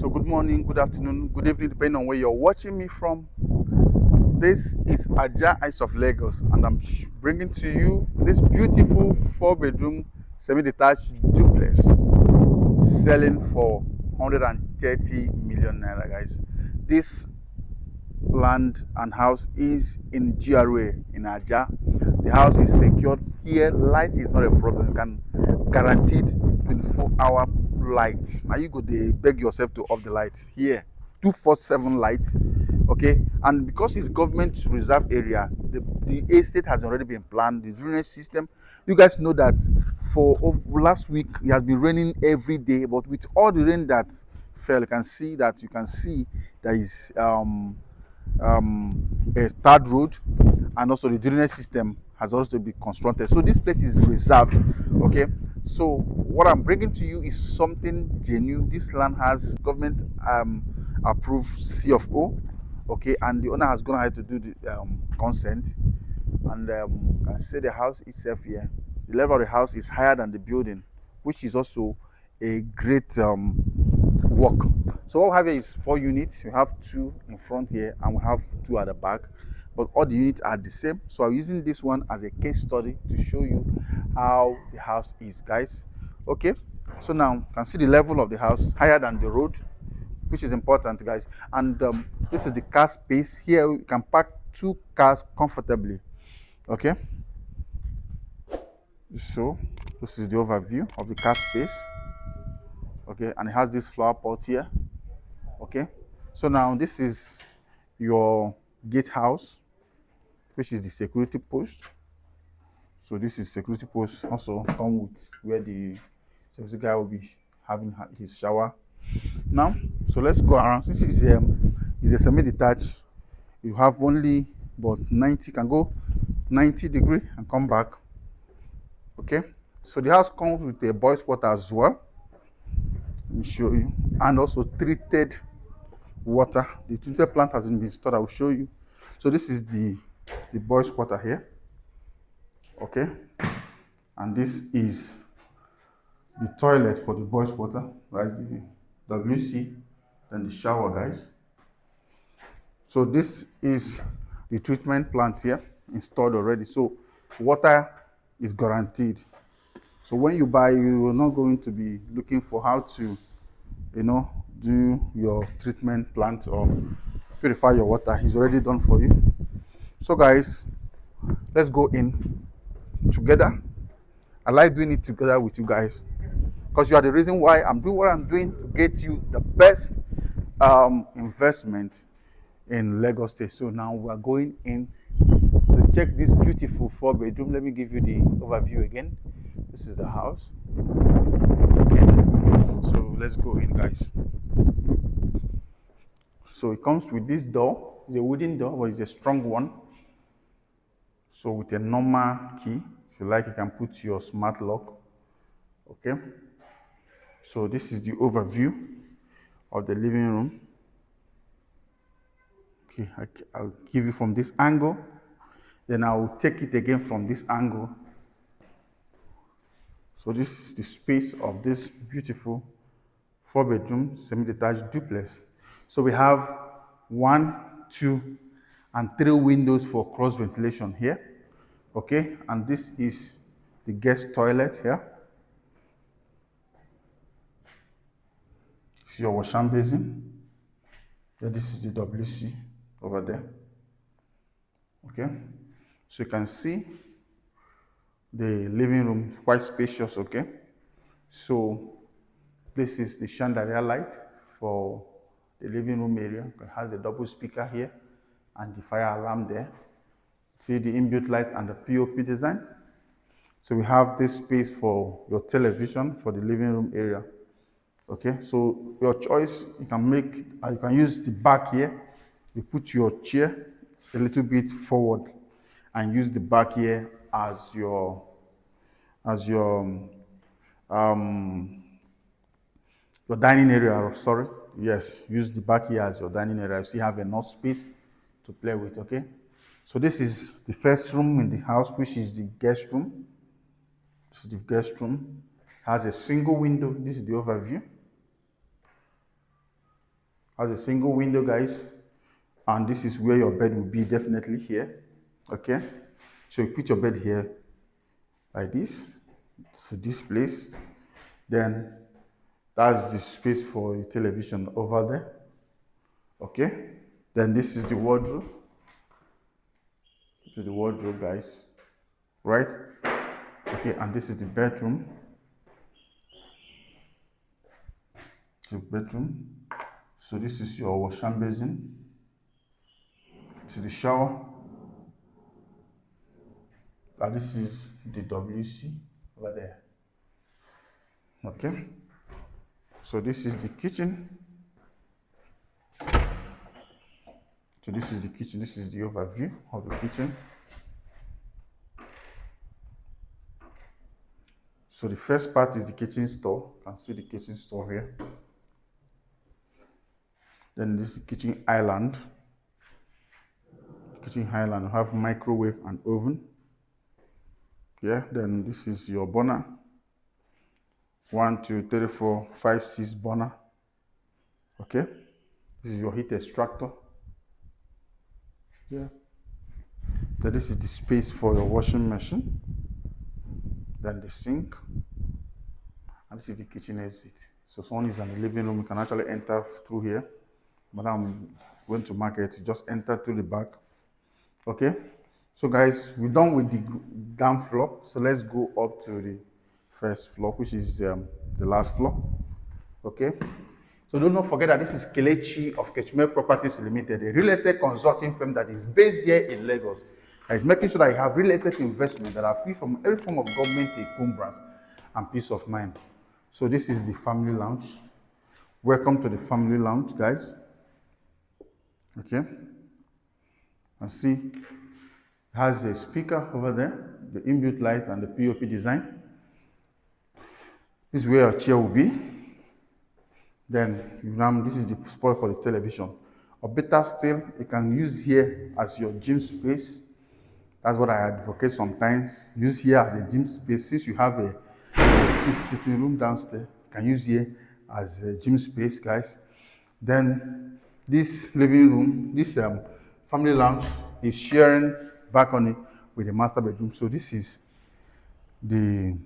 So good morning, good afternoon, good evening, depending on where you're watching me from. This is Ajah Eyes of Lagos, and I'm bringing to you this beautiful 4-bedroom semi-detached duplex selling for 130 million naira, guys. This land and house is in GRA in Ajah. The house is secured here. Light is not a problem. You can guaranteed 24-hour light. Now you go dey beg yourself to off the light here. 247 light. Okay, and because it's government reserve area, the estate has already been planned. The drainage system, you guys know that for last week it has been raining every day, but with all the rain that fell, you can see there is a third road, and also the drainage system has also been constructed. So this place is reserved. Okay, so what I'm bringing to you is something genuine. This land has government approved C of O. Okay, and the owner has gone ahead to do the consent, and you can see the house itself here. The level of the house is higher than the building, which is also a great work. So what we have here is 4 units. We have 2 in front here and we have 2 at the back, but all the units are the same. So I'm using this one as a case study to show you how the house is, guys. Okay, so now you can see the level of the house higher than the road, which is important, guys. And this is the car space. Here you can park 2 cars comfortably. Okay, so this is the overview of the car space. Okay, and it has this flower pot here. Okay, so now this is your gatehouse, which is the security post. So this is security post also come with where the security guy will be having his shower. Now, so let's go around. This is a semi-detached. You have only about 90, can go 90 degree and come back. Okay, so the house comes with a boys water as well. Let me show you, and also treated water. The treated plant has been installed. I will show you. So this is the boys water here. Okay, and this is the toilet for the boys water. That's the WC, then the shower, guys. So this is the treatment plant here installed already. So water is guaranteed. So when you buy, you are not going to be looking for how to, do your treatment plant or purify your water. It's already done for you. So guys, let's go in together. I like doing it together with you guys because you are the reason why I'm doing what I'm doing, to get you the best investment in Lagos State. So now we are going in to check this beautiful 4-bedroom. Let me give you the overview again. This is the house. Okay, so let's go in, guys. So it comes with this door. It's a wooden door, but it's a strong one. So with a normal key, if you like, you can put your smart lock. Okay, so this is the overview of the living room. Okay, I'll give you from this angle, then I'll take it again from this angle. So this is the space of this beautiful 4-bedroom semi-detached duplex. So we have 1, 2, and 3 windows for cross ventilation here. Okay, and this is the guest toilet here. This is your wash and basin. Then this is the WC over there. Okay, so you can see the living room, quite spacious. Okay, so this is the chandelier light for the living room area. It has a double speaker here and the fire alarm there. See the inbuilt light and the POP design. So we have this space for your television for the living room area. Okay, so your choice, you can make, you can use the back here. You put your chair a little bit forward and use the back here as your dining area. Sorry, yes, use the back here as your dining area. You still have enough space to play with. Okay, so this is the first room in the house, which is the guest room. This is the guest room. Has a single window. This is the overview. Has a single window, guys, and this is where your bed will be, definitely here. Okay, so you put your bed here like this, so this place, then that's the space for the television over there. Okay, then this is the wardrobe. This is the wardrobe, guys, right? Okay, and this is the bedroom. The bedroom. So this is your wash hand basin. This is the shower. And this is the WC over there. Okay. So this is the kitchen. So this is the kitchen. This is the overview of the kitchen. So the first part is the kitchen store. You can see the kitchen store here. Then this is the kitchen island. Kitchen island, you have microwave and oven. Yeah, then this is your burner. 1, 2, 3, 4, 5, 6 burner. Okay, this is your heat extractor. Yeah. Then this is the space for your washing machine. Then the sink. And this is the kitchen exit. So someone is in the living room, you can actually enter through here. But I'm going to market, you just enter through the back. Okay. So guys, we're done with the down floor. So let's go up to the first floor, which is the last floor. Okay. So do not forget that this is Kelechi of Kechmeb Properties Limited, a real estate consulting firm that is based here in Lagos. That is making sure that you have real estate investment that are free from every form of government encumbrance and peace of mind. So this is the family lounge. Welcome to the family lounge, guys. Okay. And see, it has a speaker over there, the inbuilt light and the POP design. This is where your chair will be. Then this is the spot for the television. Or better still, you can use here as your gym space. That's what I advocate sometimes. Use here as a gym space. Since you have a sitting room downstairs, you can use here as a gym space, guys. Then this living room, this family lounge is sharing balcony with the master bedroom. So this is the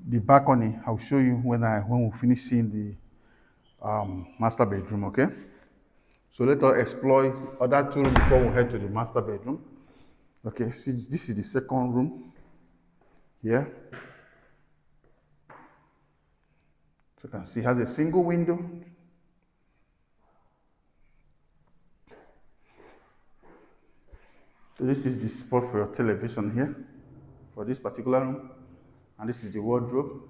balcony. I'll show you when we finish seeing the master bedroom. Okay. So let us explore other two rooms before we head to the master bedroom. Okay. See, this is the second room here. So you can see it has a single window. So this is the spot for your television here for this particular room. And this is the wardrobe.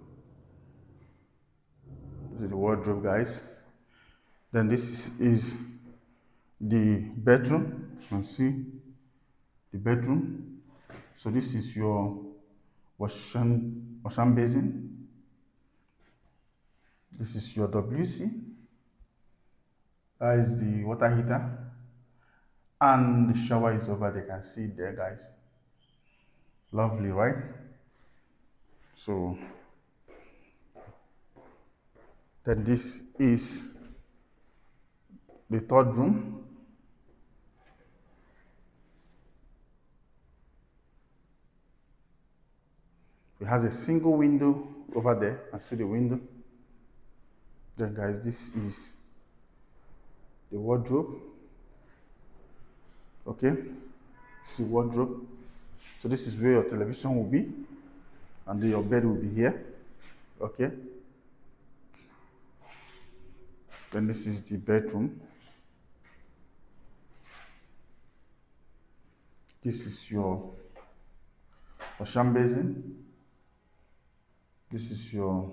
This is the wardrobe, guys. Then this is the bedroom. You can see the bedroom. So this is your wash hand basin. This is your WC. That is the water heater. And the shower is over there. You can see it there, guys. Lovely, right? So then this is the third room. It has a single window over there. I see the window. Then guys, this is the wardrobe. Okay, this is the wardrobe. So this is where your television will be, and then your bed will be here. Okay. Then this is the bedroom. This is your wash hand basin. This is your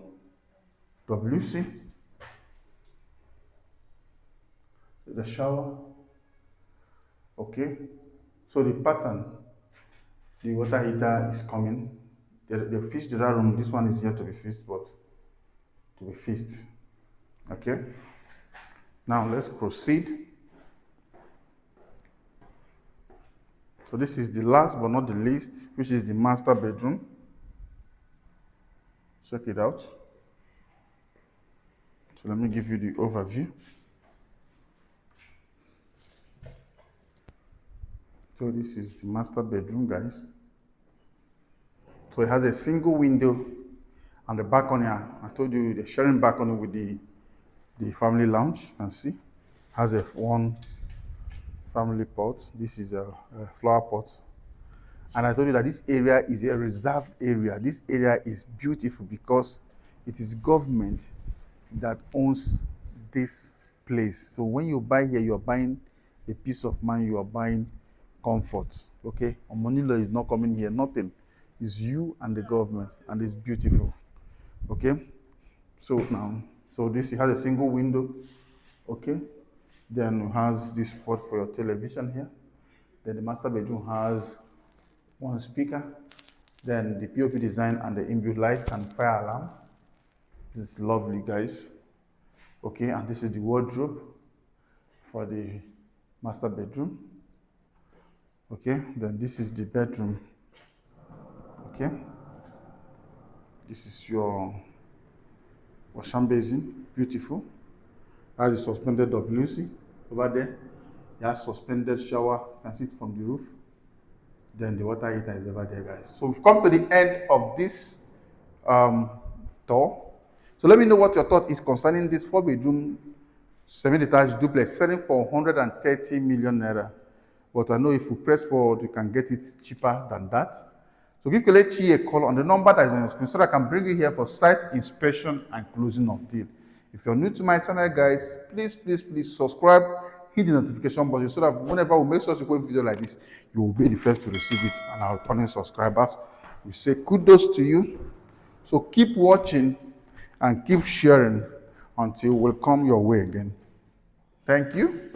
WC. The shower. Okay. So the pattern, the water heater is coming. They fixed the other room. This one is yet to be fixed, but to be fixed. Okay. Now let's proceed. So this is the last but not the least, which is the master bedroom. Check it out. So let me give you the overview. So this is the master bedroom, guys. So it has a single window and the balcony. I told you the sharing balcony with the family lounge. You can see has a one family pot. This is a flower pot. And I told you that this area is a reserved area. This area is beautiful because it is government that owns this place. So when you buy here, you are buying a peace of mind, you are buying comfort. Okay? Omonilo is not coming here, nothing. It's you and the government, and it's beautiful. Okay? So now, so this has a single window. Okay? Then it has this spot for your television here. Then the master bedroom has one speaker. Then the POP design and the inbuilt light and fire alarm. This is lovely, guys. Okay, and this is the wardrobe for the master bedroom. Okay, then this is the bedroom. Okay, this is your washing basin, beautiful. Has a suspended WC over there. It has suspended shower, you can see it from the roof. Then the water heater is over there, guys. So we've come to the end of this tour. So let me know what your thought is concerning this 4-bedroom semi-detached duplex selling for 130 million naira. But I know if you press forward, you can get it cheaper than that. So give Kelechi a call on the number that is on your screen so that I can bring you here for site inspection and closing of deal. If you're new to my channel, guys, please subscribe, hit the notification button so that whenever we make such a video like this, you will be the first to receive it. And our returning subscribers, we say kudos to you. So keep watching and keep sharing until we'll come your way again. Thank you.